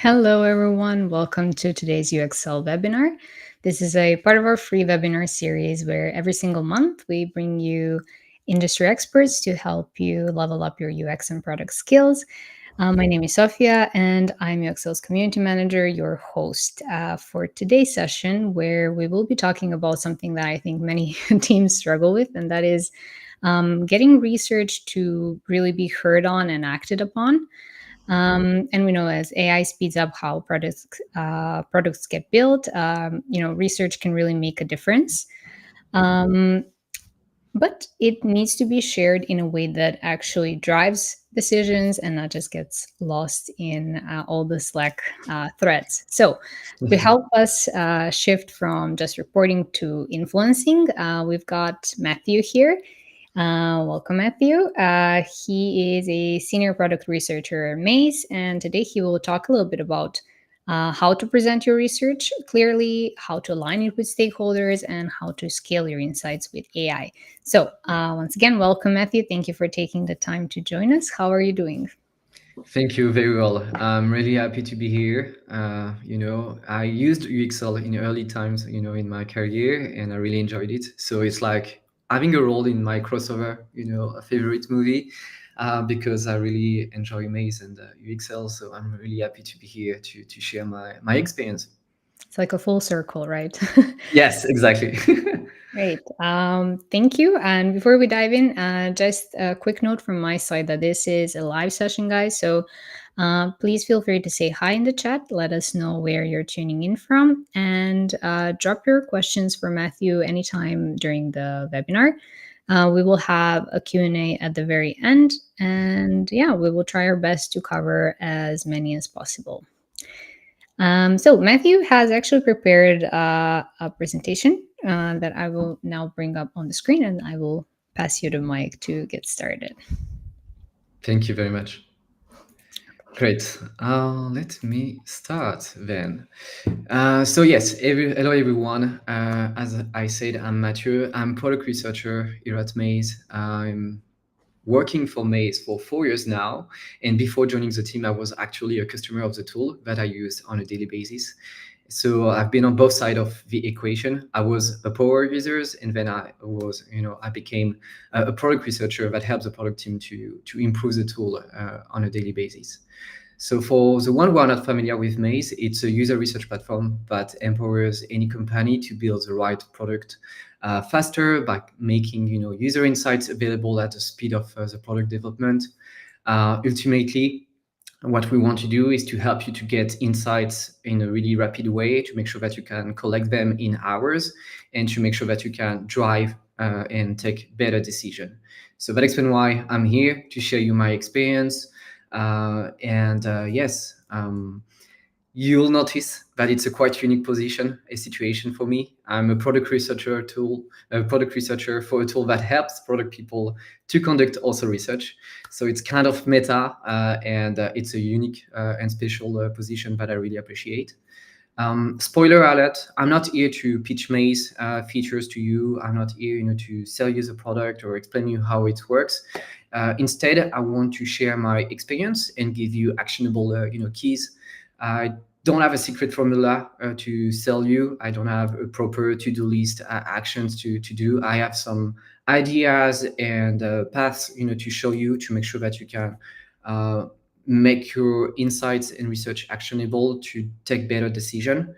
Hello, everyone. Welcome to today's Uxcel webinar. This is a part of our free webinar series where every single month we bring you industry experts to help you level up your UX and product skills. My name is Sofia, and I'm Uxcel's community manager, your host for today's session, where we will be talking about something that I think many teams struggle with, and that is getting research to really be heard on and acted upon. And we know as AI speeds up how products get built, research can really make a difference. Um, but it needs to be shared in a way that actually drives decisions and not just gets lost in all the Slack threads. So, to help us shift from just reporting to influencing, we've got Matthew here. Welcome, Matthew. He is a senior product researcher at Maze, and today he will talk a little bit about how to present your research clearly, how to align it with stakeholders, and how to scale your insights with AI. So, once again, welcome, Matthew. Thank you for taking the time to join us. How are you doing? Thank you very well. I'm really happy to be here. I used Uxcel in early times, in my career, and I really enjoyed it. So it's like having a role in my crossover, a favorite movie, because I really enjoy Maze and Uxcel. So I'm really happy to be here to share my experience. It's like a full circle, right? Yes, exactly. Great. Thank you. And before we dive in, just a quick note from my side that this is a live session, guys. So please feel free to say hi in the chat. Let us know where you're tuning in from and drop your questions for Matthew anytime during the webinar. We will have a Q&A at the very end. And yeah, we will try our best to cover as many as possible. So Matthew has actually prepared a presentation that I will now bring up on the screen, and I will pass you the mic to get started. Thank you very much. Great. Let me start then. Hello everyone. As I said, I'm Matthieu. I'm product researcher here at Maze. I'm working for Maze for 4 years now. And before joining the team, I was actually a customer of the tool that I use on a daily basis. So I've been on both sides of the equation. I was a power user, and then I became a product researcher that helps the product team to improve the tool on a daily basis. So for the one who are not familiar with Maze, it's a user research platform that empowers any company to build the right product faster by making user insights available at the speed of the product development. Ultimately, what we want to do is to help you to get insights in a really rapid way, to make sure that you can collect them in hours, and to make sure that you can drive and take better decision. So that explains why I'm here to share you my experience. You'll notice that it's a quite unique position, a situation for me. I'm a product researcher for a tool that helps product people to conduct also research. So it's kind of meta, and it's a unique and special position that I really appreciate. Spoiler alert, I'm not here to pitch Maze features to you. I'm not here to sell you the product or explain you how it works. Instead, I want to share my experience and give you actionable keys. I don't have a secret formula to sell you. I don't have a proper to-do list actions to do. I have some ideas and paths to show you to make sure that you can make your insights and research actionable to take better decision.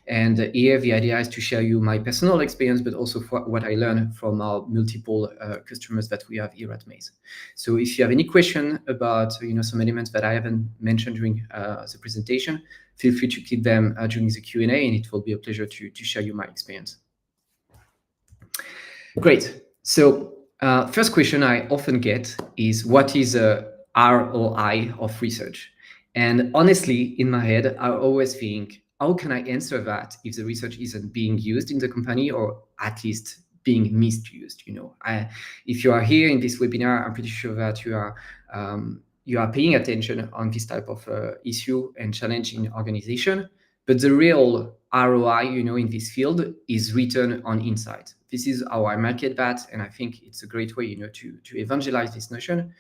And here the idea is to share you my personal experience, but also what I learned from our multiple customers that we have here at Maze. So if you have any question about some elements that I haven't mentioned during the presentation, feel free to keep them during the Q&A, and it will be a pleasure to share you my experience. Great. So first question I often get is, what is a ROI of research? And honestly, in my head, I always think, how can I answer that if the research isn't being used in the company, or at least being misused? If you are here in this webinar, I'm pretty sure that you are paying attention on this type of issue and challenge in organization. But the real ROI, in this field is return on insight. This is how I market that, and I think it's a great way, to evangelize this notion.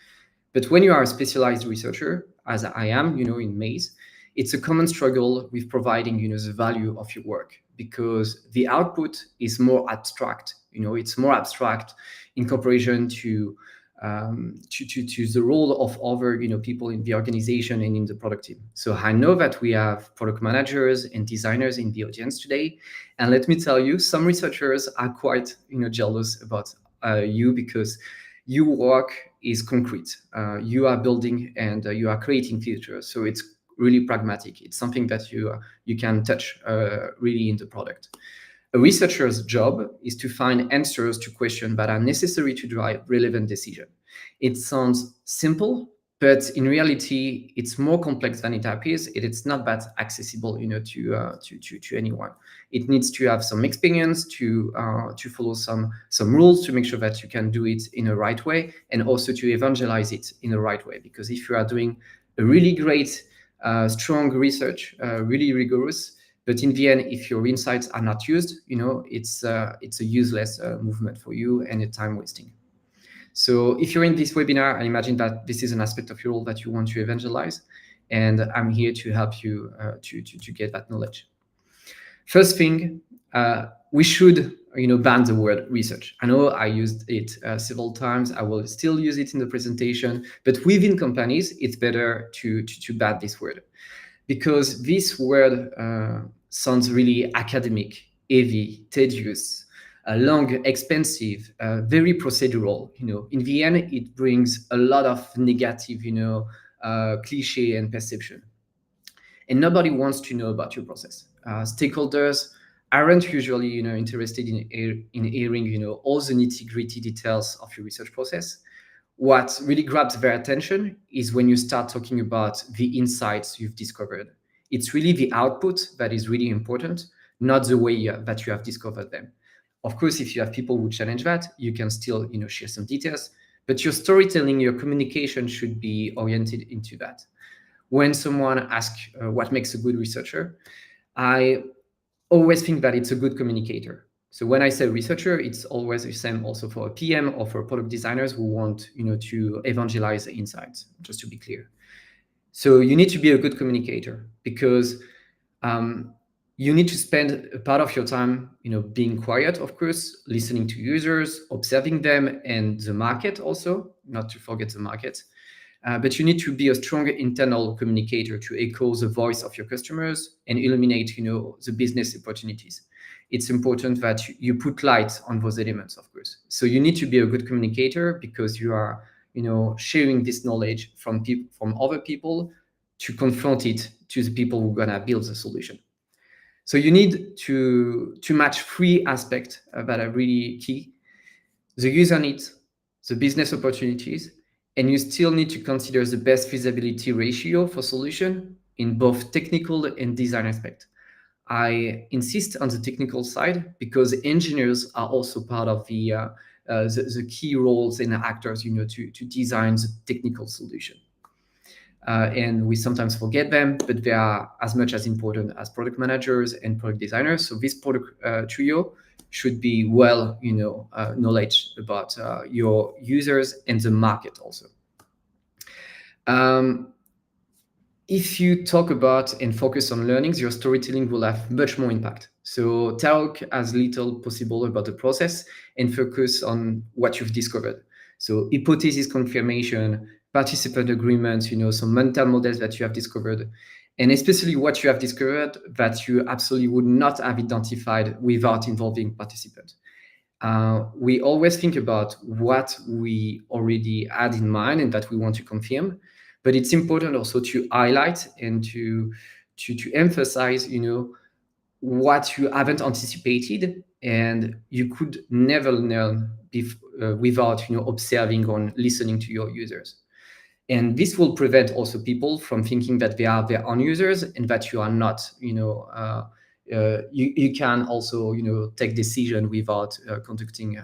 But when you are a specialized researcher, as I am, in Maze, It's a common struggle with providing, the value of your work, because the output is more abstract. It's more abstract in comparison to the role of other, people in the organization and in the product team. So I know that we have product managers and designers in the audience today, and let me tell you, some researchers are quite, jealous about you, because your work is concrete. You are building and you are creating features, so it's really pragmatic. It's something that you can touch really in the product. A researcher's job is to find answers to questions that are necessary to drive relevant decision. It sounds simple, but in reality, it's more complex than it appears. It's not that accessible, to anyone. It needs to have some experience, to follow some rules, to make sure that you can do it in a right way, and also to evangelize it in the right way. Because if you are doing a really great, strong research, really rigorous, but in the end, if your insights are not used, it's a useless movement for you and a time wasting. So if you're in this webinar, I imagine that this is an aspect of your role that you want to evangelize, and I'm here to help you to get that knowledge. First thing, we should ban the word research. I know I used it several times. I will still use it in the presentation, but within companies, it's better to ban this word, because this word sounds really academic, heavy, tedious, long, expensive, very procedural. In the end, it brings a lot of negative, cliche and perception. And nobody wants to know about your process. Stakeholders aren't usually, interested in hearing, all the nitty-gritty details of your research process. What really grabs their attention is when you start talking about the insights you've discovered. It's really the output that is really important, not the way that you have discovered them. Of course, if you have people who challenge that, you can still, share some details, but your storytelling, your communication should be oriented into that. When someone asks what makes a good researcher, I always think that it's a good communicator. So when I say researcher, it's always the same also for a PM or for product designers who want, to evangelize the insights, just to be clear. So you need to be a good communicator, because you need to spend a part of your time, being quiet, of course, listening to users, observing them, and the market also, not to forget the market. But you need to be a strong internal communicator to echo the voice of your customers and illuminate, the business opportunities. It's important that you put light on those elements, of course. So you need to be a good communicator, because you are, sharing this knowledge from other people to confront it to the people who are gonna build the solution. So you need to match three aspects that are really key: the user needs, the business opportunities, and you still need to consider the best feasibility ratio for solution in both technical and design aspect. I insist on the technical side because engineers are also part of the key roles and actors, to design the technical solution. And we sometimes forget them, but they are as much as important as product managers and product designers. So this product trio should be well, knowledge about your users and the market also. If you talk about and focus on learnings, your storytelling will have much more impact. So talk as little possible about the process and focus on what you've discovered. So hypothesis confirmation, participant agreements, some mental models that you have discovered, and especially what you have discovered that you absolutely would not have identified without involving participants. We always think about what we already had in mind and that we want to confirm, but it's important also to highlight and to emphasize, what you haven't anticipated and you could never learn without, observing or listening to your users. And this will prevent also people from thinking that they are their own users and that you are not, you can also, take decision without conducting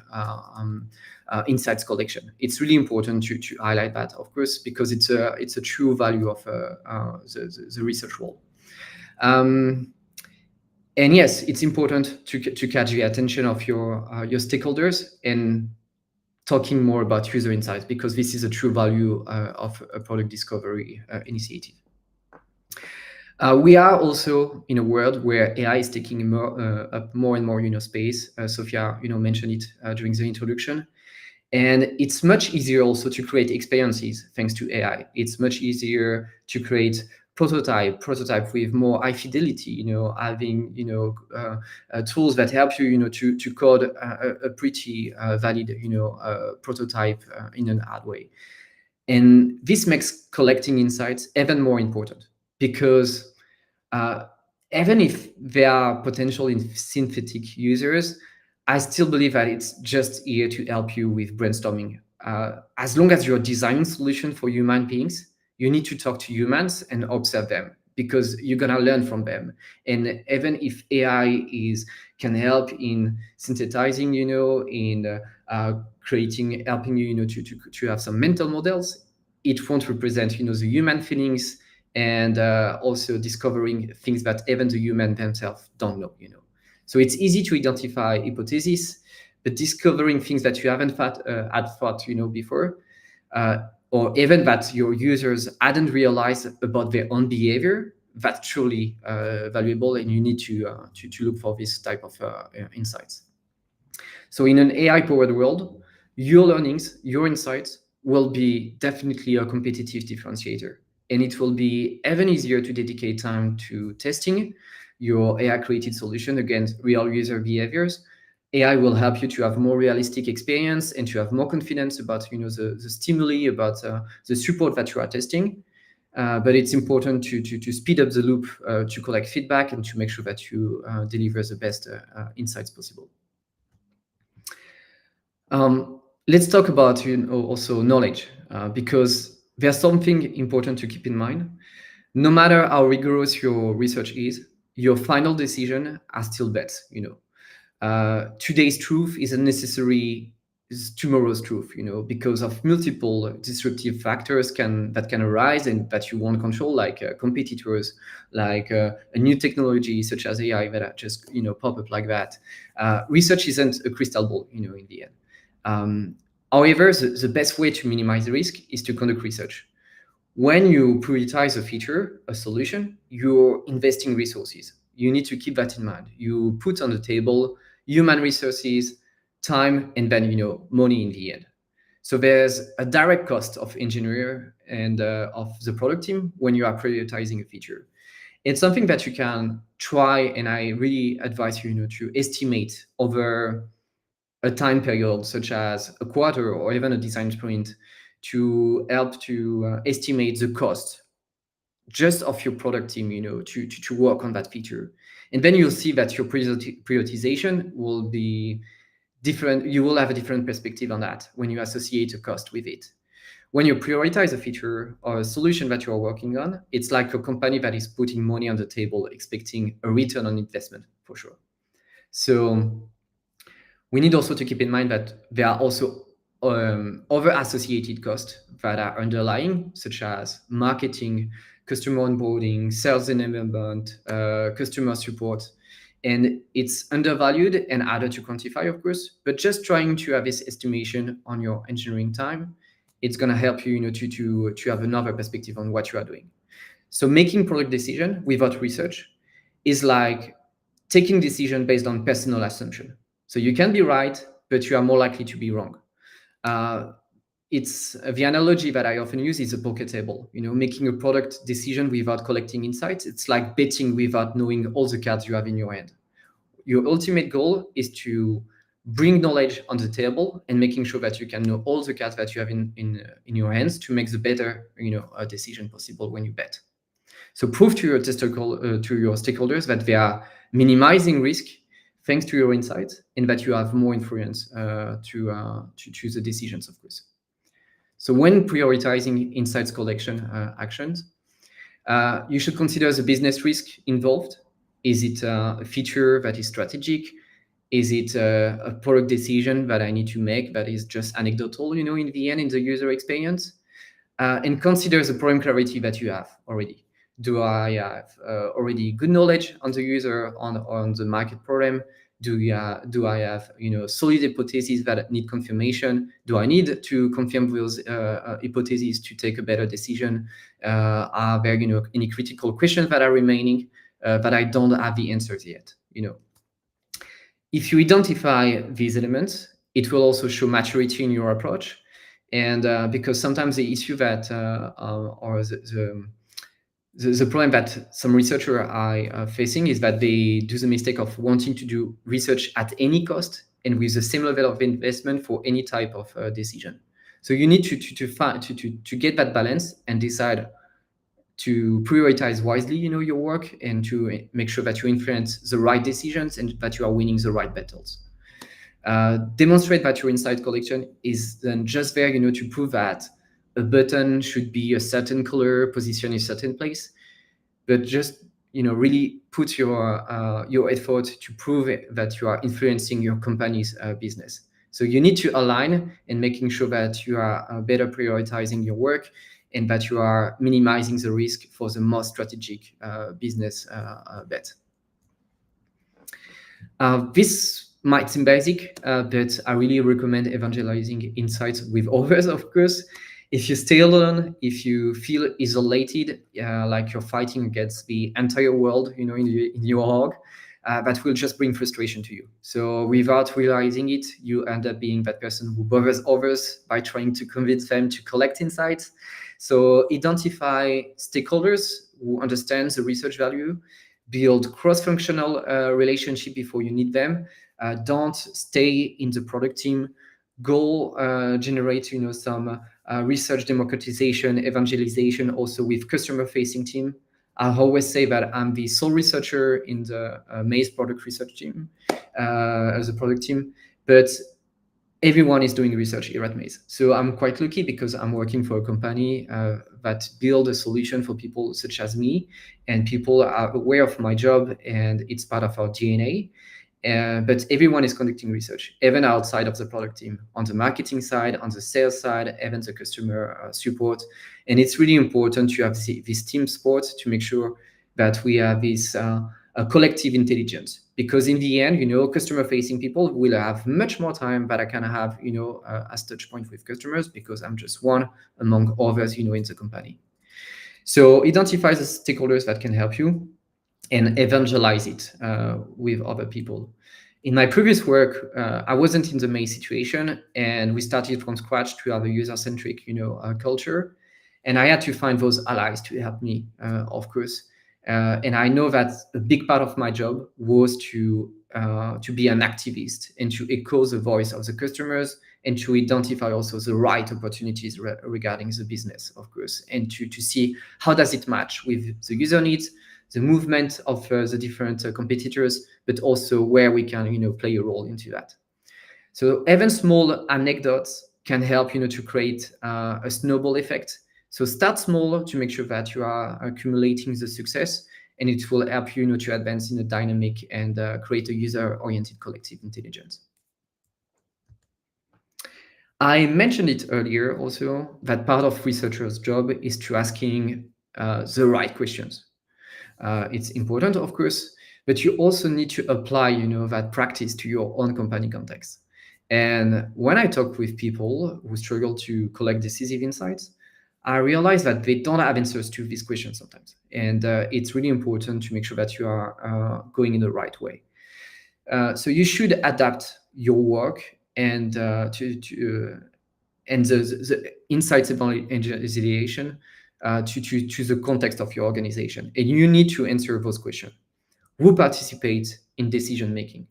insights collection. It's really important to highlight that, of course, because it's a true value of the research role. And yes, it's important to catch the attention of your stakeholders and talking more about user insights, because this is a true value of a product discovery initiative. We are also in a world where AI is taking up more and more, space. Sophia, mentioned it during the introduction, and it's much easier also to create experiences thanks to AI. It's much easier to create prototype with more high fidelity. Having tools that help you, to code a pretty valid, prototype in an hard way. And this makes collecting insights even more important because uh, even if there are potential in synthetic users, I still believe that it's just here to help you with brainstorming. As long as you're designing solution for human beings, you need to talk to humans and observe them because you're gonna learn from them. And even if AI is can help in synthesizing, in creating, helping you, to have some mental models, it won't represent, the human feelings and also discovering things that even the human themselves don't know. So it's easy to identify hypotheses, but discovering things that you haven't had thought, before, or even that your users hadn't realized about their own behavior, that's truly valuable, and you need to look for this type of insights. So in an AI-powered world, your learnings, your insights will be definitely a competitive differentiator. And it will be even easier to dedicate time to testing your AI-created solution against real user behaviors. AI will help you to have more realistic experience and to have more confidence about, the stimuli, about the support that you are testing. But it's important to speed up the loop, to collect feedback and to make sure that you deliver the best insights possible. Let's talk about, also knowledge, because there's something important to keep in mind. No matter how rigorous your research is, your final decision are still bets. Today's truth isn't necessary is tomorrow's truth, because of multiple disruptive factors that can arise and that you won't control, like competitors, like a new technology such as AI that just pop up like that. Research isn't a crystal ball, in the end. However, the best way to minimize the risk is to conduct research. When you prioritize a feature, a solution, you're investing resources. You need to keep that in mind. You put on the table human resources, time, and then money in the end. So there's a direct cost of engineer and of the product team when you are prioritizing a feature. It's something that you can try, and I really advise you, to estimate over a time period, such as a quarter or even a design sprint, to help to estimate the cost just of your product team, to work on that feature. And then you'll see that your prioritization will be different. You will have a different perspective on that when you associate a cost with it. When you prioritize a feature or a solution that you are working on, it's like a company that is putting money on the table, expecting a return on investment for sure. So we need also to keep in mind that there are also other associated costs that are underlying, such as marketing, customer onboarding, sales enablement, customer support. And it's undervalued and harder to quantify, of course, but just trying to have this estimation on your engineering time, it's going to help you, to have another perspective on what you are doing. So making product decision without research is like taking decision based on personal assumption. So you can be right, but you are more likely to be wrong. It's the analogy that I often use is a poker table. Making a product decision without collecting insights, it's like betting without knowing all the cards you have in your hand. Your ultimate goal is to bring knowledge on the table and making sure that you can know all the cards that you have in your hands to make the better decision possible when you bet. So prove to your stakeholders that they are minimizing risk thanks to your insights and that you have more influence to choose the decisions, of course. So when prioritizing insights collection actions, you should consider the business risk involved. Is it a feature that is strategic? Is it a product decision that I need to make that is just anecdotal, in the end, in the user experience? And consider the problem clarity that you have already. Do I have already good knowledge on the user, on the market problem? Do I have solid hypotheses that need confirmation? Do I need to confirm those hypotheses to take a better decision? Are there any critical questions that are remaining that I don't have the answers yet? If you identify these elements, it will also show maturity in your approach. And because sometimes the issue that or the problem that some researchers are facing is that they do the mistake of wanting to do research at any cost and with the same level of investment for any type of decision. So you need to get that balance and decide to prioritize wisely, your work, and to make sure that you influence the right decisions and that you are winning the right battles. Demonstrate that your insight collection is then just there, to prove that a button should be a certain color, position in a certain place, but just really put your effort to prove that you are influencing your company's business. So you need to align and making sure that you are better prioritizing your work and that you are minimizing the risk for the most strategic business bet. This might seem basic, but I really recommend evangelizing insights with others, of course. If you stay alone, if you feel isolated, like you're fighting against the entire world, in your org, that will just bring frustration to you. So without realizing it, you end up being that person who bothers others by trying to convince them to collect insights. So identify stakeholders who understand the research value, build cross-functional relationship before you need them. Don't stay in the product team. Go generate some research democratization, evangelization, also with customer-facing team. I always say that I'm the sole researcher in the Maze product research team, as a product team, but everyone is doing research here at Maze. So I'm quite lucky because I'm working for a company that build a solution for people such as me, and people are aware of my job and it's part of our DNA. But everyone is conducting research, even outside of the product team, on the marketing side, on the sales side, even the customer support. And it's really important to have this team sport to make sure that we have this a collective intelligence, because in the end, customer-facing people will have much more time that I can have, as touch point with customers, because I'm just one among others, in the company. So identify the stakeholders that can help you and evangelize it with other people. In my previous work, I wasn't in the main situation, and we started from scratch to have a user-centric, culture, and I had to find those allies to help me, of course. And I know that a big part of my job was to be an activist and to echo the voice of the customers and to identify also the right opportunities regarding the business, of course, and to see how does it match with the user needs, the movement of the different competitors, but also where we can play a role into that. So even small anecdotes can help to create a snowball effect. So start small to make sure that you are accumulating the success, and it will help you to advance in a dynamic and create a user-oriented collective intelligence. I mentioned it earlier also that part of researchers' job is to asking the right questions. It's important, of course, but you also need to apply that practice to your own company context. And when I talk with people who struggle to collect decisive insights, I realize that they don't have answers to these questions sometimes. And it's really important to make sure that you are going in the right way. So you should adapt your work and the insights evangelization to the context of your organization. And you need to answer those questions. Who participates in decision making?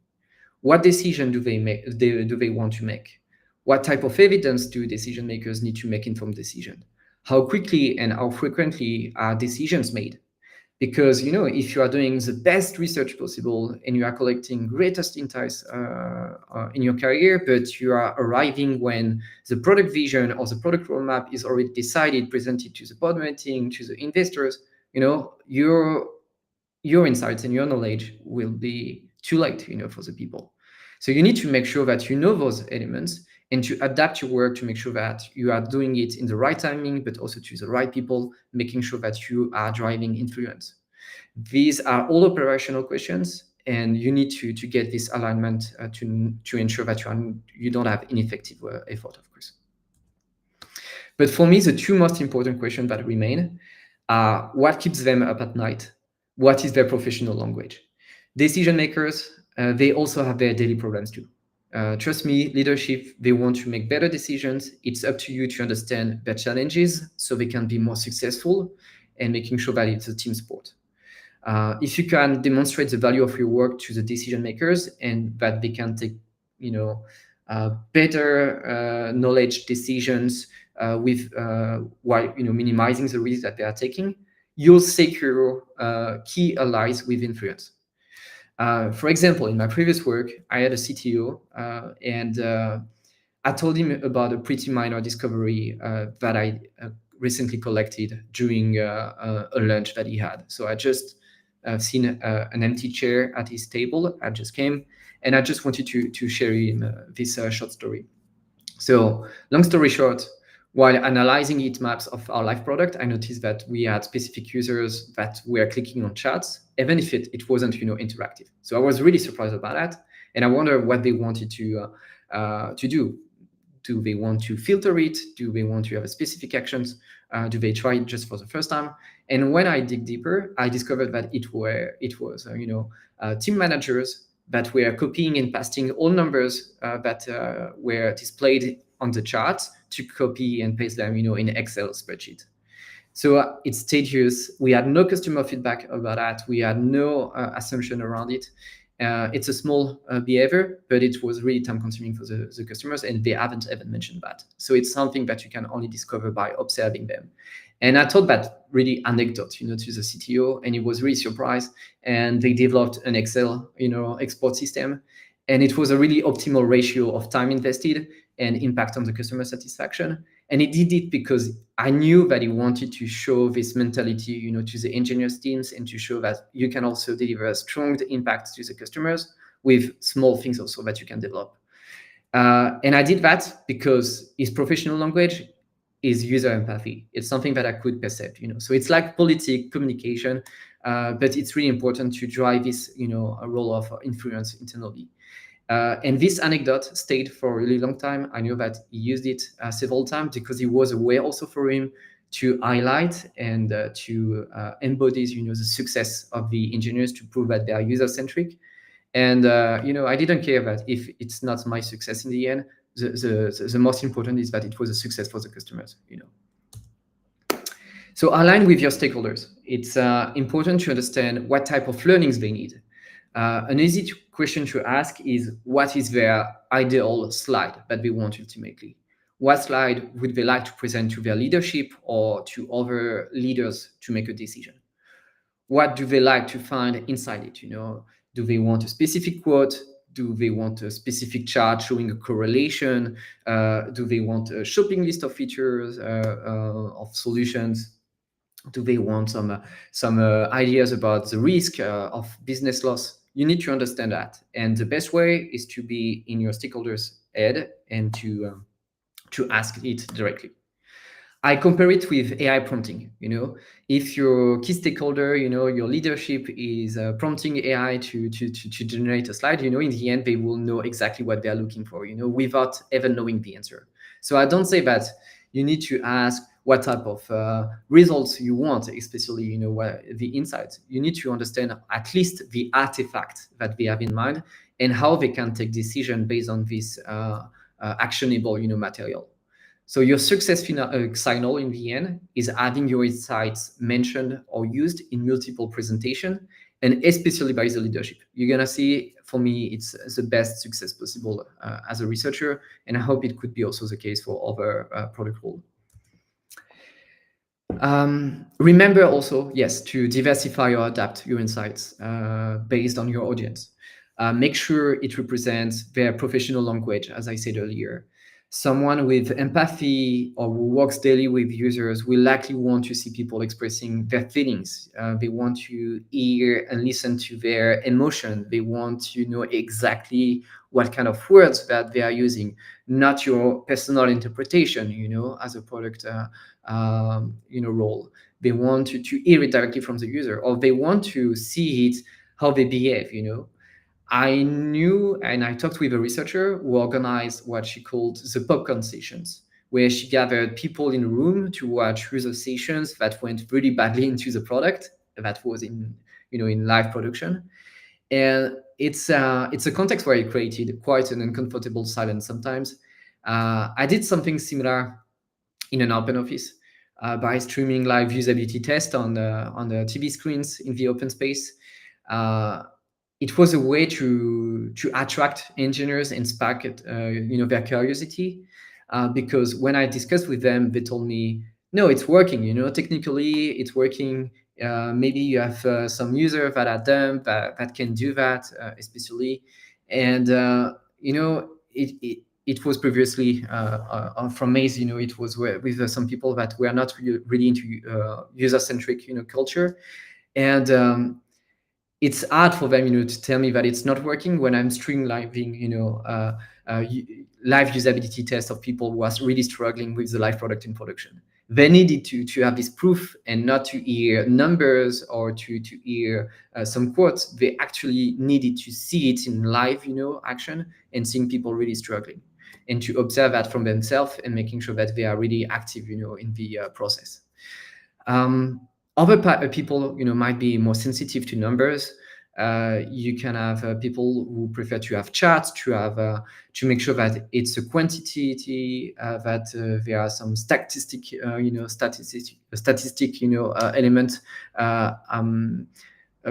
What decision do they make? Do they want to make? What type of evidence do decision makers need to make informed decision? How quickly and how frequently are decisions made? Because if you are doing the best research possible and you are collecting greatest insights in your career, but you are arriving when the product vision or the product roadmap is already decided, presented to the board meeting, to the investors, your insights and your knowledge will be too late, for the people. So you need to make sure that you know those elements and to adapt your work to make sure that you are doing it in the right timing, but also to the right people, making sure that you are driving influence. These are all operational questions, and you need to get this alignment to ensure that you don't have ineffective effort, of course. But for me, the two most important questions that remain are what keeps them up at night? What is their professional language? Decision makers, they also have their daily problems too. Trust me, leadership, they want to make better decisions. It's up to you to understand their challenges so they can be more successful and making sure that it's a team sport. If you can demonstrate the value of your work to the decision makers and that they can take, better knowledge decisions with while minimizing the risk that they are taking, you'll secure key allies with influence. For example, in my previous work, I had a CTO, and I told him about a pretty minor discovery that I recently collected during a lunch that he had. So I just seen an empty chair at his table. I just came, and I just wanted to share him this short story. So, long story short, while analyzing heat maps of our live product, I noticed that we had specific users that were clicking on chats, even if it wasn't interactive. So I was really surprised about that, and I wonder what they wanted to do. Do they want to filter it? Do they want to have a specific actions? Do they try it just for the first time? And when I dig deeper, I discovered that it was team managers that were copying and pasting all numbers that were displayed on the chart to copy and paste them, in Excel spreadsheet. So it's tedious. We had no customer feedback about that. We had no assumption around it. It's a small behavior, but it was really time consuming for the customers, and they haven't even mentioned that. So it's something that you can only discover by observing them. And I told that really anecdote, to the CTO, and he was really surprised. And they developed an Excel, export system, and it was a really optimal ratio of time invested and impact on the customer satisfaction. And he did it because I knew that he wanted to show this mentality, to the engineers teams, and to show that you can also deliver a strong impact to the customers with small things also that you can develop. And I did that because his professional language is user empathy. It's something that I could perceive, So it's like politic communication, but it's really important to drive this, a role of influence internally. And this anecdote stayed for a really long time. I know that he used it several times because it was a way also for him to highlight and to embody, the success of the engineers, to prove that they are user-centric. And I didn't care that if it's not my success in the end. The most important is that it was a success for the customers. So align with your stakeholders. It's important to understand what type of learnings they need. An easy question to ask is, what is their ideal slide that they want ultimately? What slide would they like to present to their leadership or to other leaders to make a decision? What do they like to find inside it? Do they want a specific quote? Do they want a specific chart showing a correlation? Do they want a shopping list of features, of solutions? Do they want some ideas about the risk of business loss? You need to understand that, and the best way is to be in your stakeholders' head and to ask it directly. I compare it with AI prompting. If your key stakeholder, your leadership is prompting AI to generate a slide, in the end they will know exactly what they are looking for, without even knowing the answer. So I don't say that you need to ask what type of results you want, especially what the insights. You need to understand at least the artifact that they have in mind and how they can take decision based on this actionable material. So your success signal in the end is having your insights mentioned or used in multiple presentations, and especially by the leadership. You're gonna see, for me, it's the best success possible as a researcher, and I hope it could be also the case for other product roles. Remember also, yes, to diversify or adapt your insights based on your audience. Make sure it represents their professional language, as I said earlier. Someone with empathy or who works daily with users will likely want to see people expressing their feelings. They want to hear and listen to their emotion. They want to know exactly what kind of words that they are using, not your personal interpretation, as a product role. They want to hear it directly from the user, or they want to see it, how they behave, I knew and I talked with a researcher who organized what she called the popcorn sessions, where she gathered people in a room to watch user sessions that went really badly into the product that was in live production. And it's a context where it created quite an uncomfortable silence sometimes. I did something similar in an open office by streaming live usability tests on the TV screens in the open space. Uh, it was a way to attract engineers and spark their curiosity. Because when I discussed with them, they told me, no, it's working. Technically, it's working. Maybe you have some users that are dumb that can do that, especially, and it was previously from Maze. It was with some people that were not really into user-centric, culture, and it's hard for them, to tell me that it's not working when I'm streamlining, live usability tests of people who are really struggling with the live product in production. They needed to have this proof and not to hear numbers or to hear some quotes. They actually needed to see it in live, action, and seeing people really struggling, and to observe that from themselves and making sure that they are really active, in the process. Um, Other people, might be more sensitive to numbers. You can have people who prefer to have charts, to make sure that it's a quantity, that there are some statistic element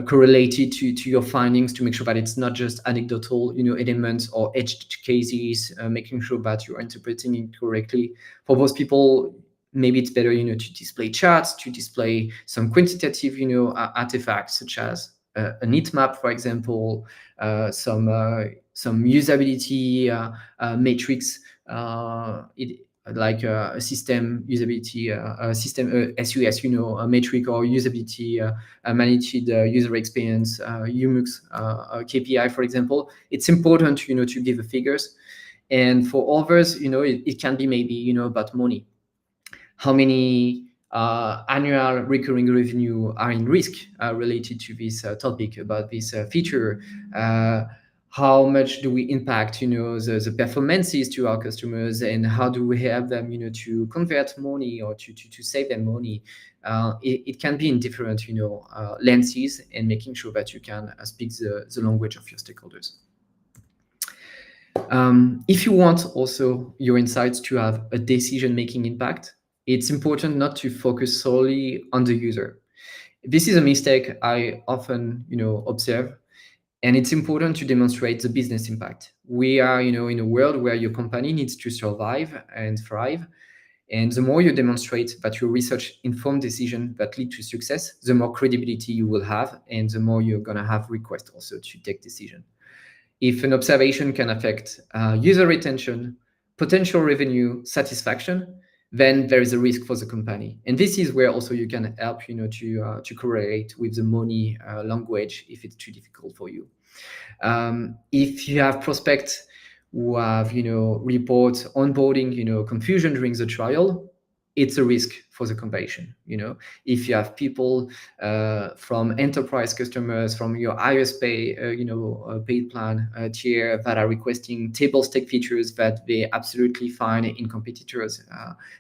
correlated to your findings, to make sure that it's not just anecdotal, elements or edged cases, making sure that you're interpreting it correctly. For those people, maybe it's better, to display charts, to display some quantitative, artifacts such as a heat map, for example, some usability matrix, like a system usability, a system SUS, a metric or usability managed user experience, UMUX KPI, for example. It's important, to give the figures. And for others, it can be maybe, about money. How many annual recurring revenue are in risk related to this topic about this feature? How much do we impact, the performances to our customers, and how do we help them, to convert money or to save them money? It can be in different, lenses, and making sure that you can speak the language of your stakeholders. If you want also your insights to have a decision-making impact, it's important not to focus solely on the user. This is a mistake I often, observe, and it's important to demonstrate the business impact. We are, in a world where your company needs to survive and thrive, and the more you demonstrate that your research informed decisions that lead to success, the more credibility you will have, and the more you're gonna have requests also to take decision. If an observation can affect user retention, potential revenue, satisfaction, then there is a risk for the company. And this is where also you can help, to correlate with the money language if it's too difficult for you. If you have prospects who have, report onboarding, confusion during the trial, it's a risk for the competition. If you have people from enterprise customers, from your highest paid plan tier, that are requesting table stake features that they absolutely find in competitors,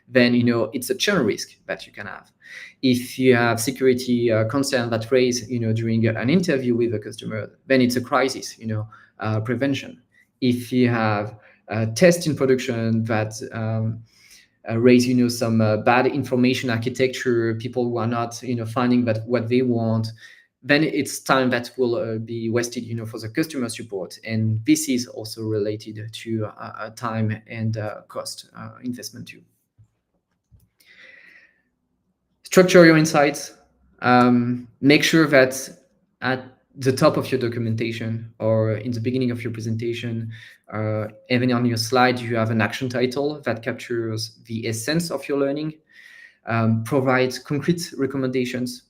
then it's a churn risk that you can have. If you have security concern that raise during an interview with a customer, then it's a crisis prevention. If you have tests in production that raise some bad information architecture, people who are not finding that what they want, then it's time that will be wasted for the customer support, and this is also related to time and cost investment too. Structure your insights. Make sure that at the top of your documentation or in the beginning of your presentation, even on your slide, you have an action title that captures the essence of your learning. Provide concrete recommendations.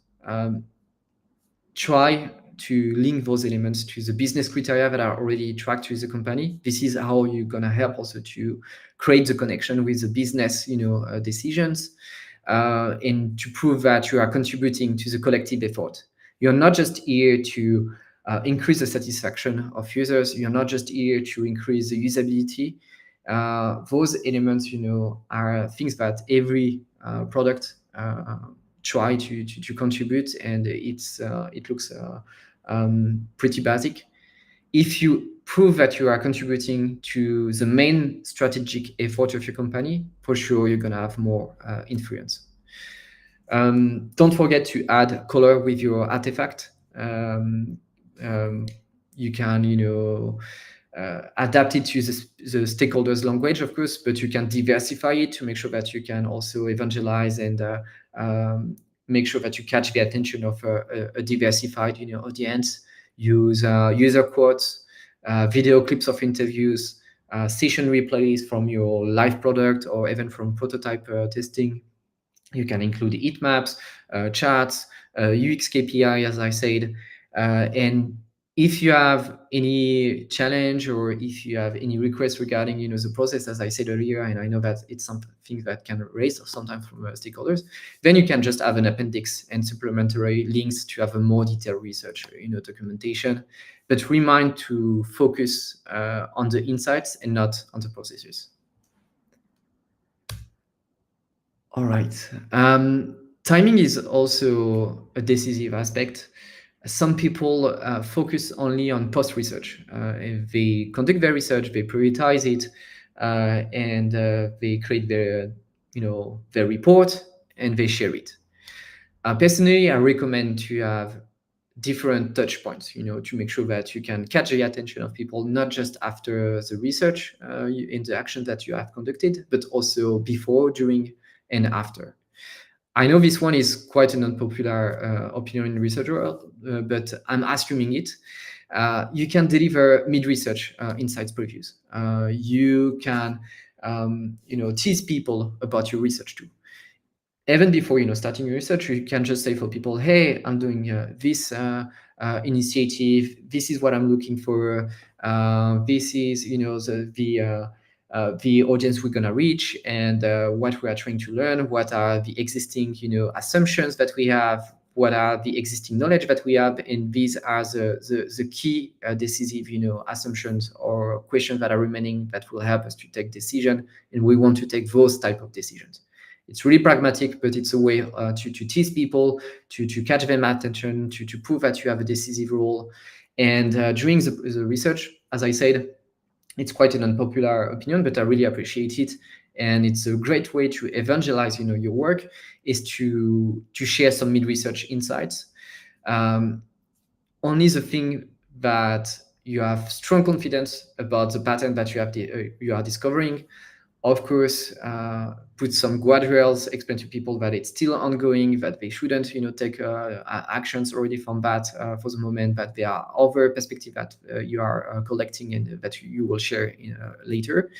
Try to link those elements to the business criteria that are already tracked with the company. This is how you're gonna help also to create the connection with the business, decisions, and to prove that you are contributing to the collective effort. You're not just here to increase the satisfaction of users. You're not just here to increase the usability. Those elements, are things that every product try to contribute, and it looks pretty basic. If you prove that you are contributing to the main strategic effort of your company, for sure you're gonna have more influence. Don't forget to add color with your artifact. You can, adapt it to the stakeholders' language, of course, but you can diversify it to make sure that you can also evangelize and make sure that you catch the attention of a diversified, audience. Use user quotes, video clips of interviews, session replays from your live product or even from prototype testing. You can include heat maps, charts, UX KPI, as I said. And if you have any challenge or if you have any requests regarding, the process, as I said earlier, and I know that it's something that can raise sometimes from stakeholders, then you can just have an appendix and supplementary links to have a more detailed research, documentation. But remind to focus on the insights and not on the processes. All right. Timing is also a decisive aspect. Some people focus only on post-research. If they conduct their research, they prioritize it, and they create their report and they share it. Personally, I recommend to have different touch points, to make sure that you can catch the attention of people, not just after the research in the action that you have conducted, but also before, during, and after. I know this one is quite an unpopular opinion in the research world, but I'm assuming it. You can deliver mid-research insights previews. You can, tease people about your research too. Even before starting your research, you can just say for people, hey, I'm doing this initiative. This is what I'm looking for. This is the audience we're gonna reach, and what we are trying to learn. What are the existing assumptions that we have? What are the existing knowledge that we have? And these are the key decisive assumptions or questions that are remaining that will help us to take decision. And we want to take those type of decisions. It's really pragmatic, but it's a way to tease people, to catch them attention, to prove that you have a decisive role. And during the research, as I said, it's quite an unpopular opinion, but I really appreciate it. And it's a great way to evangelize, your work, is to share some mid-research insights. Only the thing that you have strong confidence about the pattern that you are discovering. Of course, put some guardrails, explain to people that it's still ongoing, that they shouldn't, take actions already from that for the moment, that there are other perspectives that you are collecting and that you will share later.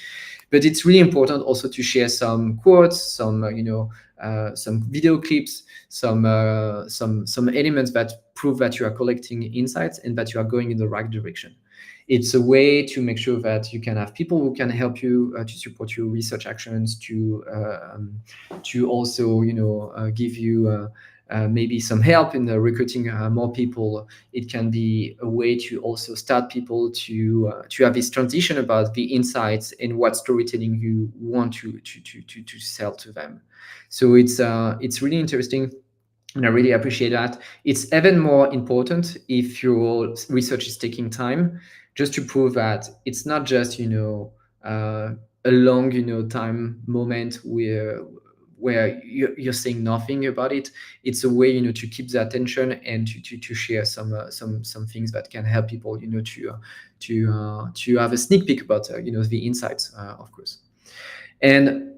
But it's really important also to share some quotes, some video clips, some elements that prove that you are collecting insights and that you are going in the right direction. It's a way to make sure that you can have people who can help you to support your research actions, to also give you maybe some help in recruiting more people. It can be a way to also start people to have this transition about the insights and what storytelling you want to sell to them. So it's really interesting. And I really appreciate that. It's even more important if your research is taking time, just to prove that it's not just a long time moment where you're saying nothing about it. It's a way to keep the attention and to share some things that can help people to have a sneak peek about the insights, of course. And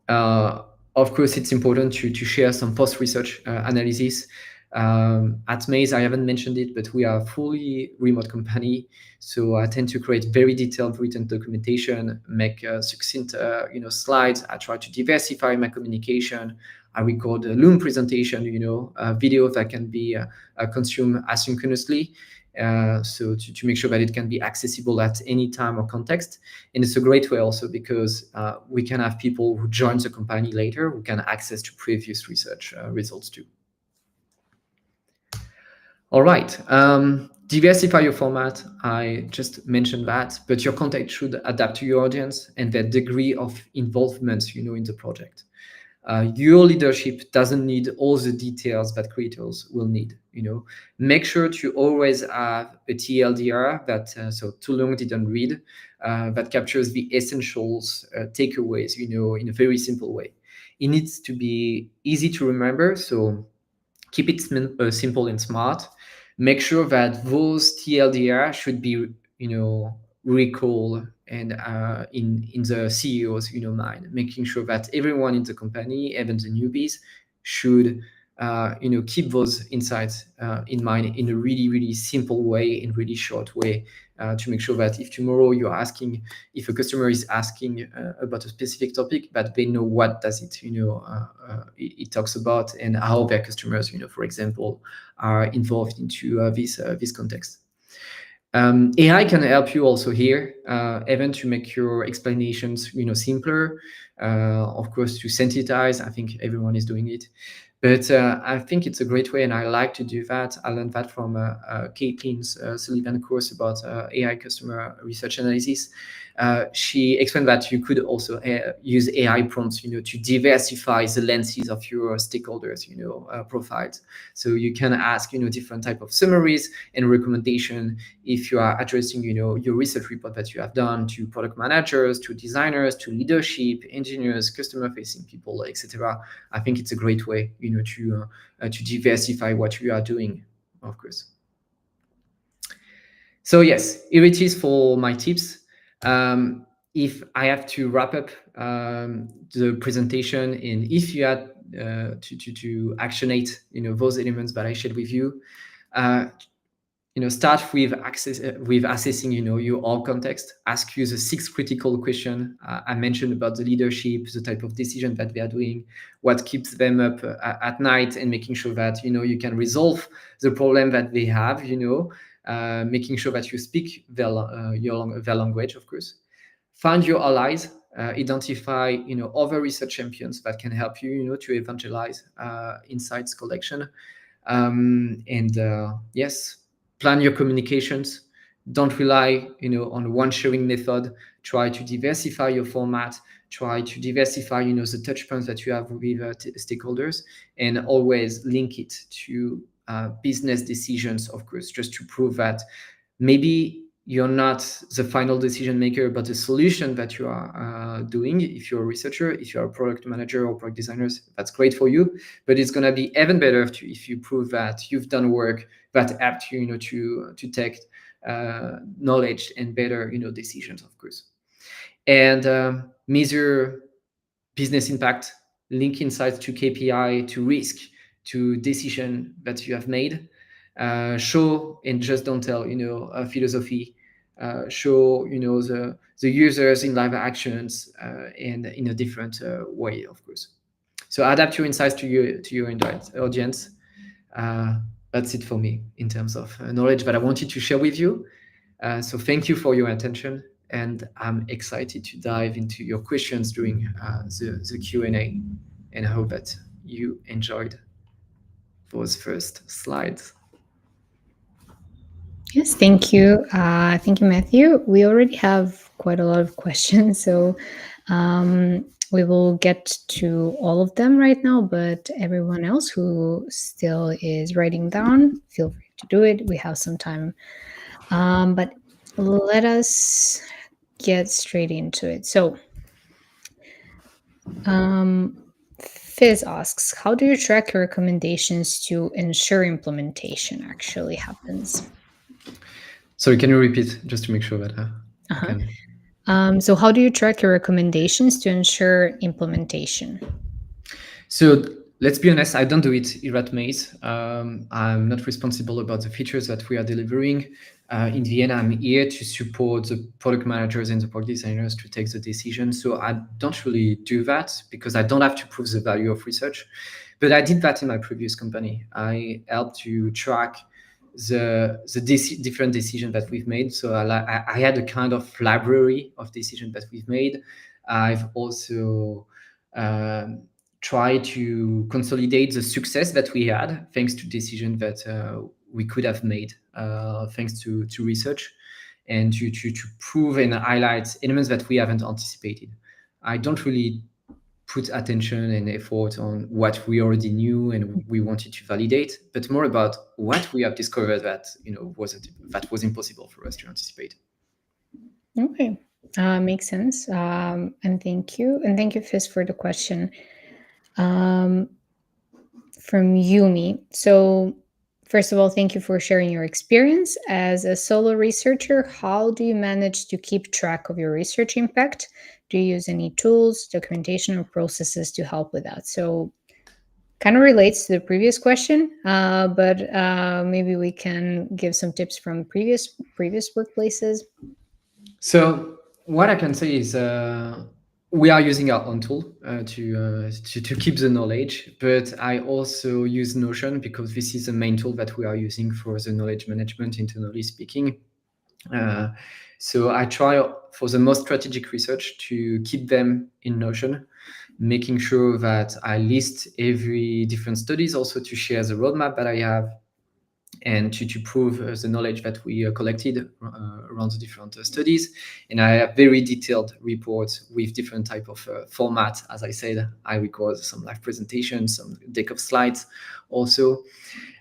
of course, it's important to share some post-research analysis. At Maze, I haven't mentioned it, but we are a fully remote company. So I tend to create very detailed written documentation, make succinct slides. I try to diversify my communication. I record a Loom presentation, a video that can be consumed asynchronously. So to make sure that it can be accessible at any time or context. And it's a great way also because we can have people who join the company later who can access to previous research results too. All right. Diversify your format. I just mentioned that, but your content should adapt to your audience and their degree of involvement, in the project. Your leadership doesn't need all the details that creators will need. Make sure to always have a TLDR, that so too long didn't read, that captures the essentials, takeaways, in a very simple way. It needs to be easy to remember, so keep it simple and smart. Make sure that those TLDR should be, recall and in the CEO's, mind, making sure that everyone in the company, even the newbies, should keep those insights in mind in a really, really simple way, in really short way, to make sure that if tomorrow you're asking, if a customer is asking about a specific topic, that they know what does it, it talks about, and how their customers, for example, are involved into this context. AI can help you also here, even to make your explanations, simpler. Of course, to synthesize. I think everyone is doing it, but I think it's a great way, and I like to do that. I learned that from Caitlin's Sullivan course about AI customer research analysis. She explained that you could also use AI prompts, to diversify the lenses of your stakeholders, profiles. So you can ask, different type of summaries and recommendation if you are addressing, your research report that you have done to product managers, to designers, to leadership, engineers, customer-facing people, etc. I think it's a great way, to diversify what you are doing, of course. So yes, here it is for my tips. If I have to wrap up the presentation, and if you had to actionate, those elements that I shared with you, start with assessing, your all context. Ask you the 6 critical questions I mentioned about the leadership, the type of decision that they are doing, what keeps them up at night, and making sure that you can resolve the problem that they have. Making sure that you speak their language, of course. Find your allies. Identify other research champions that can help you, to evangelize insights collection. And yes, plan your communications. Don't rely on one sharing method. Try to diversify your format. Try to diversify the touch points that you have with stakeholders, and always link it to business decisions, of course, just to prove that maybe you're not the final decision maker, but the solution that you are doing. If you're a researcher, if you're a product manager or product designers, that's great for you. But it's going to be even better if you prove that you've done work that helped you, to take knowledge and better, decisions, of course. And measure business impact, link insights to KPI, to risk, to decision that you have made. Show and just don't tell, philosophy. Show, the users in live actions, and in a different way, of course. So adapt your insights to your audience. That's it for me in terms of knowledge that I wanted to share with you. So thank you for your attention, and I'm excited to dive into your questions during the Q&A, and I hope that you enjoyed those first slides. Yes, thank you. Thank you, Matthew. We already have quite a lot of questions, so we will get to all of them right now, but everyone else who still is writing down, feel free to do it. We have some time. But let us get straight into it. So, Fizz asks, how do you track your recommendations to ensure implementation actually happens? Sorry, can you repeat just to make sure that I Uh-huh. can? So, how do you track your recommendations to ensure implementation? So let's be honest, I don't do it here at Maze. I'm not responsible about the features that we are delivering. In the end, I'm here to support the product managers and the product designers to take the decision. So I don't really do that because I don't have to prove the value of research. But I did that in my previous company. I helped to track the different decisions that we've made. So I had a kind of library of decisions that we've made. I've also try to consolidate the success that we had thanks to decisions that we could have made thanks to research and to prove and highlight elements that we haven't anticipated. I don't really put attention and effort on what we already knew and we wanted to validate, but more about what we have discovered that was impossible for us to anticipate. Okay, makes sense. And thank you, Fizz, for the question. Um, from Yumi. So, first of all, thank you for sharing your experience as a solo researcher. How do you manage to keep track of your research impact? Do you use any tools, documentation, or processes to help with that? So, kind of relates to the previous question, but maybe we can give some tips from previous workplaces. So what I can say is we are using our own tool to keep the knowledge, but I also use Notion because this is the main tool that we are using for the knowledge management, internally speaking. So I try for the most strategic research to keep them in Notion, making sure that I list every different studies, also to share the roadmap that I have, and to prove the knowledge that we collected around the different studies. And I have very detailed reports with different type of format. As I said, I record some live presentations, some deck of slides also.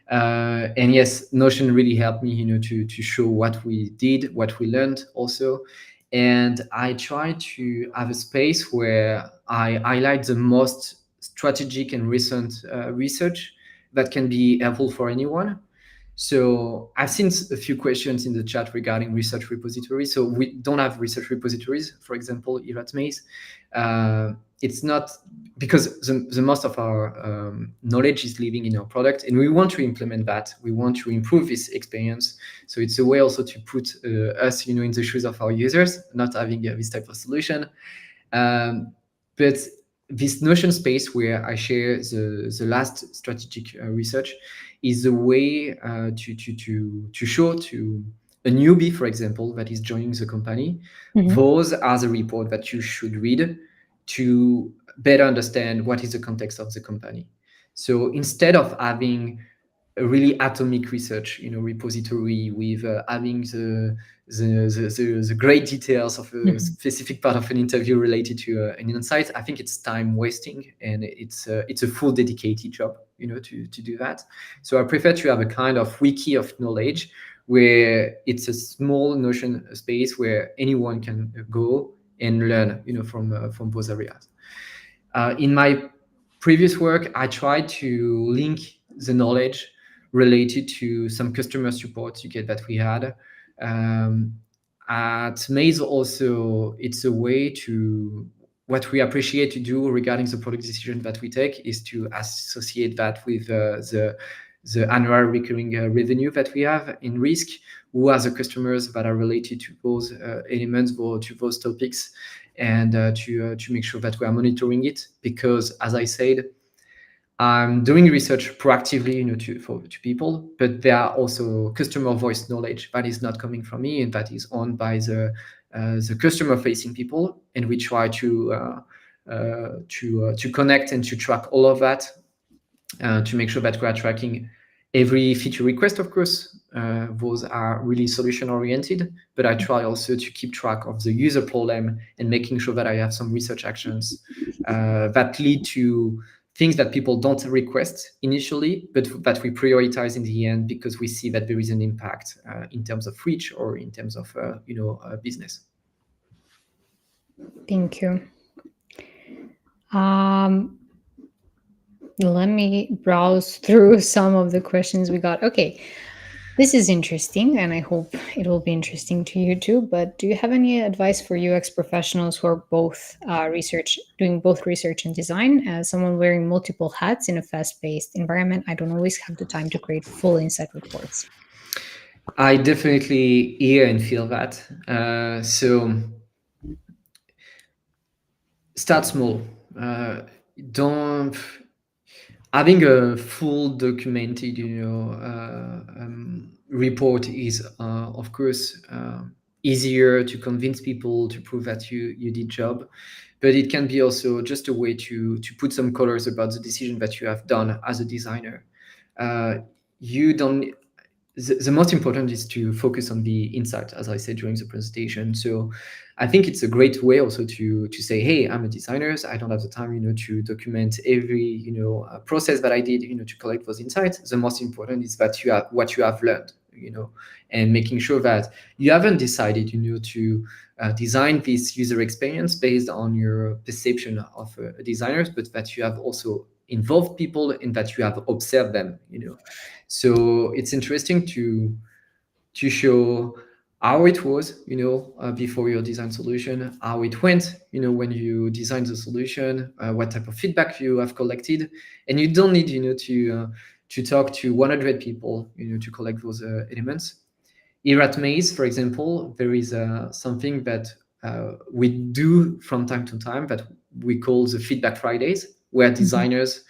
And yes, Notion really helped me, to show what we did, what we learned also. And I try to have a space where I highlight the most strategic and recent research that can be helpful for anyone. So I've seen a few questions in the chat regarding research repositories. So we don't have research repositories, for example, here at Maze. It's not because the most of our knowledge is living in our product, and we want to implement that. We want to improve this experience. So it's a way also to put us, in the shoes of our users, not having this type of solution. But this Notion space where I share the last strategic research is a way to show to a newbie, for example, that is joining the company. Mhm. Those are the report that you should read to better understand what is the context of the company. So instead of having a really atomic research, repository with having the great details of a Mhm. specific part of an interview related to an insight, I think it's time wasting, and it's a full dedicated job, to do that. So I prefer to have a kind of wiki of knowledge where it's a small Notion space where anyone can go and learn, from both areas. In my previous work, I tried to link the knowledge related to some customer support ticket that we had. At Maze also, it's a way to, what we appreciate to do regarding the product decision that we take is to associate that with the annual recurring revenue that we have in risk, who are the customers that are related to those elements or to those topics, and to make sure that we are monitoring it. Because as I said, I'm doing research proactively, to people, but there are also customer voice knowledge that is not coming from me and that is owned by the customer facing people, and we try to connect and to track all of that, to make sure that we are tracking every feature request. Of course, those are really solution oriented, but I try also to keep track of the user problem and making sure that I have some research actions that lead to things that people don't request initially, but that we prioritize in the end because we see that there is an impact in terms of reach or in terms of business. Thank you. Let me browse through some of the questions we got. Okay, this is interesting, and I hope it will be interesting to you too. But do you have any advice for UX professionals who are both doing both research and design? As someone wearing multiple hats in a fast-paced environment, I don't always have the time to create full insight reports. I definitely hear and feel that. So start small. Don't Having a full documented, report is, of course, easier to convince people to prove that you did job, but it can be also just a way to put some colors about the decision that you have done as a designer. You don't the most important is to focus on the insight, as I said during the presentation. So I think it's a great way also to say, hey, I'm a designer, so I don't have the time, to document every, process that I did, to collect those insights. The most important is that you have what you have learned, and making sure that you haven't decided, to design this user experience based on your perception of a designer, but that you have also involved people and that you have observed them, So it's interesting to show how it was, before your design solution, how it went, when you designed the solution, what type of feedback you have collected, and you don't need, to talk to 100 people, to collect those elements. Here at Maze, for example, there is something that we do from time to time that we call the Feedback Fridays, where designers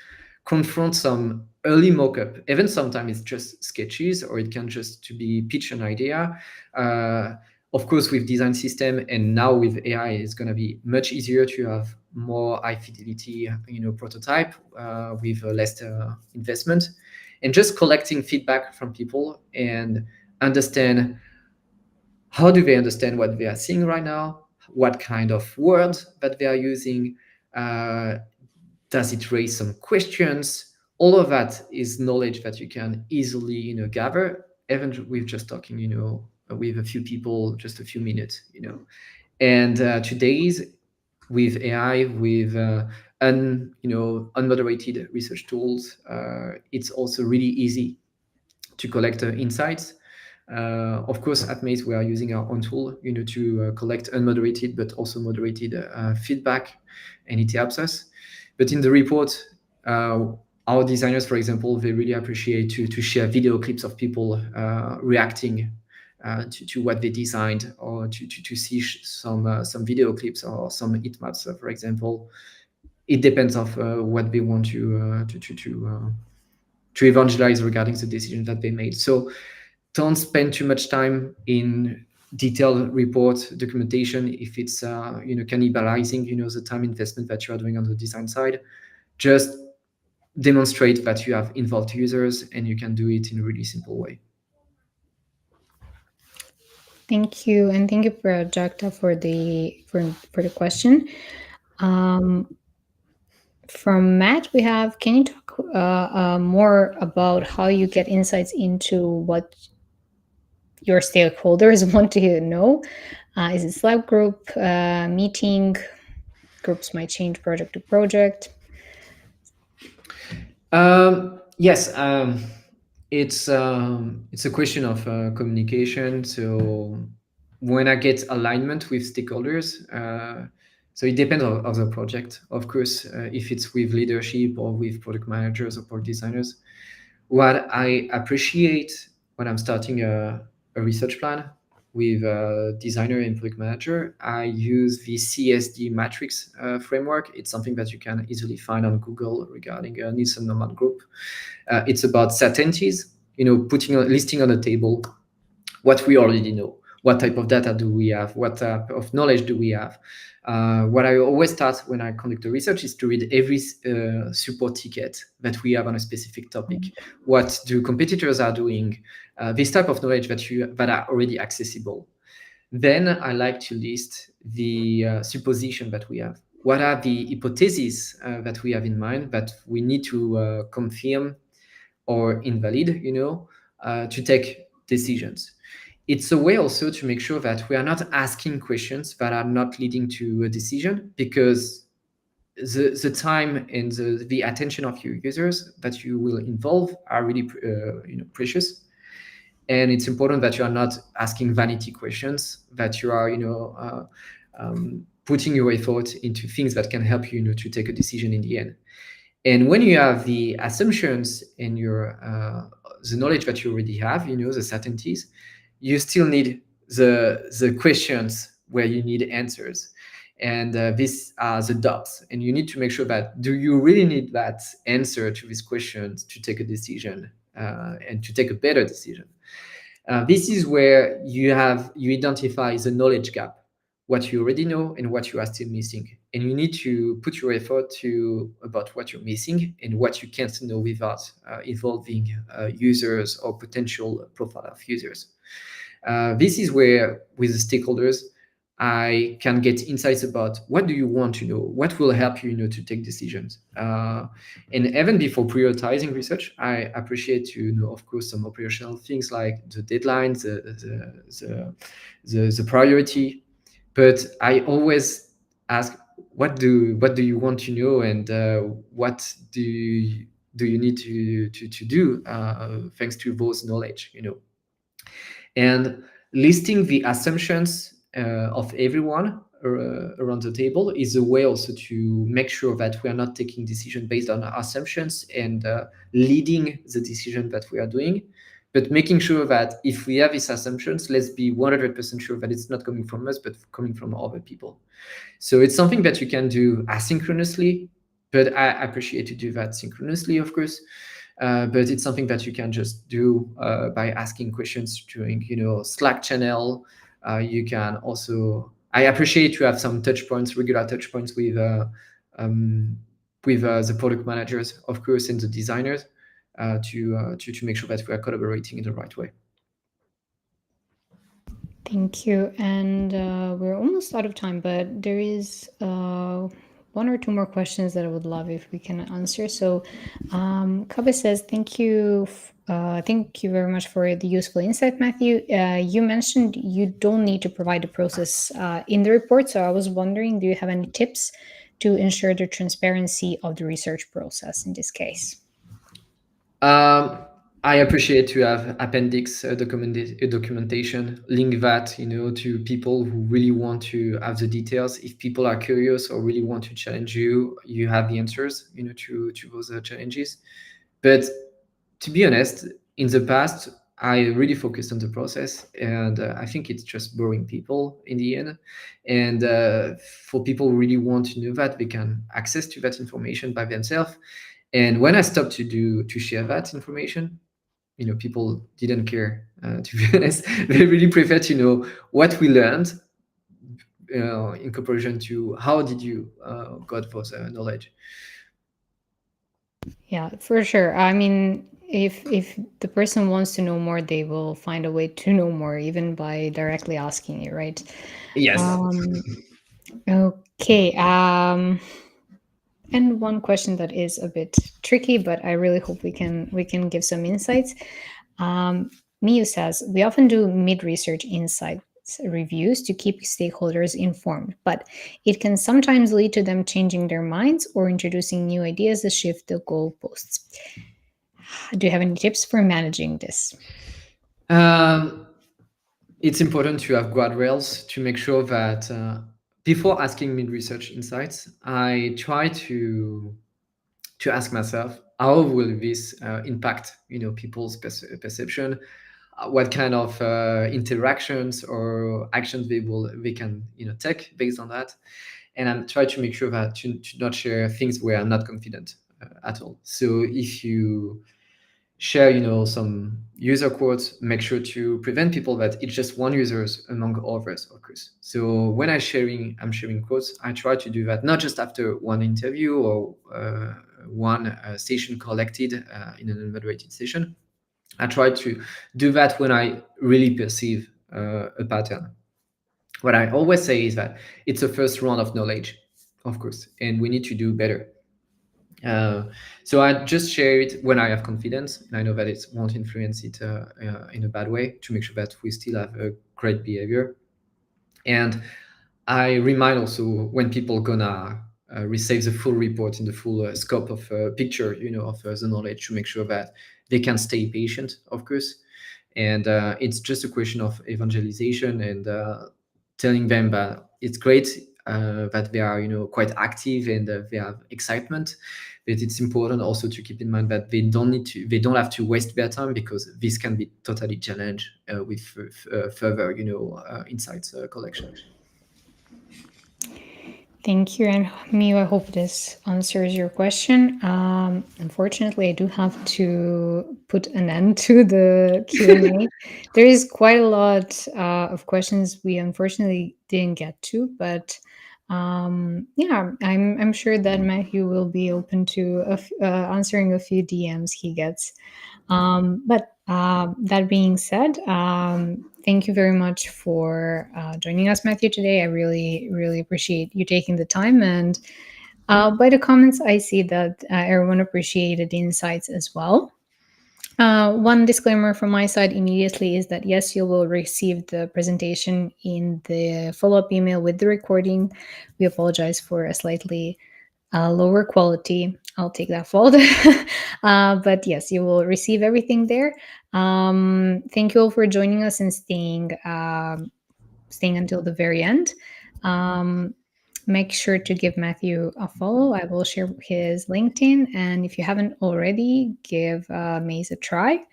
confront some early mock-up. Even sometimes it's just sketches, or it can just to be pitch an idea. Of course, with design system and now with AI, it's going to be much easier to have more high fidelity, prototype with less investment, and just collecting feedback from people and understand how do they understand what they are seeing right now, what kind of words that they are using, uh, does it raise some questions? All of that is knowledge that you can easily gather, even with just talking with a few people, just a few minutes. And today's with AI, with unmoderated research tools, it's also really easy to collect insights. Of course, at Maze, we are using our own tool, to collect unmoderated but also moderated feedback, and it helps us. But in the report, our designers, for example, they really appreciate to share video clips of people reacting to what they designed, or to see some video clips or some heat maps, for example. It depends of what they want to evangelize regarding the decision that they made. So don't spend too much time in detailed report documentation if it's cannibalizing the time investment that you are doing on the design side. Just demonstrate that you have involved users and you can do it in a really simple way. Thank you, and thank you, Prajakta, for the question. Um, from Matt, we have. Can you talk more about how you get insights into what your stakeholders want to know? Is it Slack group, meeting? Groups might change project to project. Yes, it's a question of communication. So when I get alignment with stakeholders, so it depends on the project, of course. If it's with leadership or with product managers or product designers, what I appreciate when I'm starting a research plan with a designer and product manager, I use the CSD matrix framework. It's something that you can easily find on Google regarding a Nielsen Nomad group. It's about certainties, putting listing on the table what we already know. What type of data do we have? What type of knowledge do we have? What I always start when I conduct a research is to read every support ticket that we have on a specific topic. What do competitors are doing? This type of knowledge that are already accessible. Then I like to list the supposition that we have. What are the hypotheses that we have in mind that we need to confirm or invalid, to take decisions. It's a way also to make sure that we are not asking questions that are not leading to a decision, because the time and the attention of your users that you will involve are really precious. And it's important that you are not asking vanity questions, that you are putting your effort into things that can help you, to take a decision in the end. And when you have the assumptions and your the knowledge that you already have, the certainties, you still need the questions where you need answers. And these are the dots. And you need to make sure that, do you really need that answer to these questions to take a decision and to take a better decision? This is where you identify the knowledge gap what you already know and what you are still missing. And you need to put your effort to about what you're missing and what you can't know without involving users or potential profile of users. This is where, with the stakeholders, I can get insights about what do you want to know, what will help you, to take decisions. And even before prioritizing research, I appreciate to know, of course, some operational things like the deadlines, the priority. But I always ask, what do you want to know, and what do you need to do thanks to those knowledge, and listing the assumptions of everyone around the table is a way also to make sure that we are not taking decision based on assumptions and leading the decision that we are doing, but making sure that if we have these assumptions, let's be 100% sure that it's not coming from us but coming from other people. So it's something that you can do asynchronously, but I appreciate to do that synchronously, of course. But it's something that you can just do by asking questions during, Slack channel. You can also. I appreciate to have some touch points, regular touch points um, with the product managers, of course, and the designers to make sure that we are collaborating in the right way. Thank you. And we're almost out of time, but there is one or two more questions that I would love if we can answer. So, Kabe says, thank you very much for the useful insight, Matthew. You mentioned you don't need to provide the process in the report. So I was wondering, do you have any tips to ensure the transparency of the research process in this case? I appreciate to have appendix documentation, link that, to people who really want to have the details. If people are curious or really want to challenge you, you have the answers, to those challenges. But to be honest, in the past, I really focused on the process, and I think it's just boring people in the end. And for people who really want to know that, they can access to that information by themselves. And when I stopped to share that information, people didn't care. To be honest, they really prefer to know what we learned in comparison to how did you got those knowledge. Yeah, for sure. I mean, if the person wants to know more, they will find a way to know more, even by directly asking you, right? Yes. Um, okay. And one question that is a bit tricky, but I really hope we can give some insights. Miu says we often do mid-research insights reviews to keep stakeholders informed, but it can sometimes lead to them changing their minds or introducing new ideas that shift the goalposts. Do you have any tips for managing this? Um, it's important to have guardrails to make sure that before asking mid-research insights, I try to ask myself, how will this impact, people's perception? What kind of interactions or actions they can, take based on that? And I'm trying to make sure that to not share things where I'm not confident at all. So if you share, some user quotes, make sure to prevent people that it's just one users among others, of course. So when I'm sharing quotes, I try to do that not just after one interview or one session collected in an unmoderated session. I try to do that when I really perceive a pattern. What I always say is that it's a first round of knowledge, of course, and we need to do better. So I just share it when I have confidence, and I know that it won't influence it in a bad way, to make sure that we still have a great behavior. And I remind also when people gonna receive the full report in the full scope of picture, of the knowledge, to make sure that they can stay patient, of course. And it's just a question of evangelization and telling them that it's great that they are, quite active and they have excitement. But it's important also to keep in mind that they don't have to waste their time, because this can be totally challenged with further, insights collection. Thank you, and Mio, I hope this answers your question. Unfortunately, I do have to put an end to the Q&A. There is quite a lot of questions we unfortunately didn't get to, but yeah, I'm sure that Matthew will be open to answering a few DMs he gets. But that being said, thank you very much for joining us, Matthew, today. I really, really appreciate you taking the time. And by the comments, I see that everyone appreciated the insights as well. One disclaimer from my side immediately is that yes, you will receive the presentation in the follow up email with the recording. We apologize for a slightly lower quality. I'll take that fault. But yes, you will receive everything there. Thank you all for joining us and staying until the very end. Um, Make sure to give Matthew a follow. I will share his LinkedIn, and if you haven't already, give Maze a try.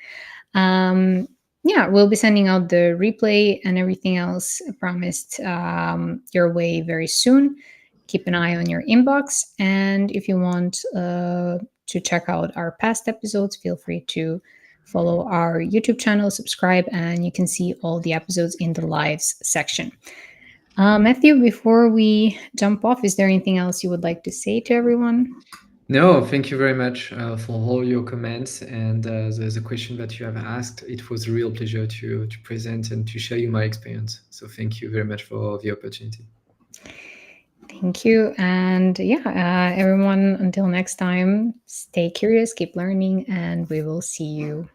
Um, yeah, we'll be sending out the replay and everything else promised your way very soon. Keep an eye on your inbox. And if you want to check out our past episodes, feel free to follow our YouTube channel, subscribe, and you can see all the episodes in the lives section. Matthew, before we jump off, is there anything else you would like to say to everyone? No, thank you very much for all your comments and the question that you have asked. It was a real pleasure to present and to share you my experience. So thank you very much for the opportunity. Thank you. And yeah, everyone, until next time, stay curious, keep learning, and we will see you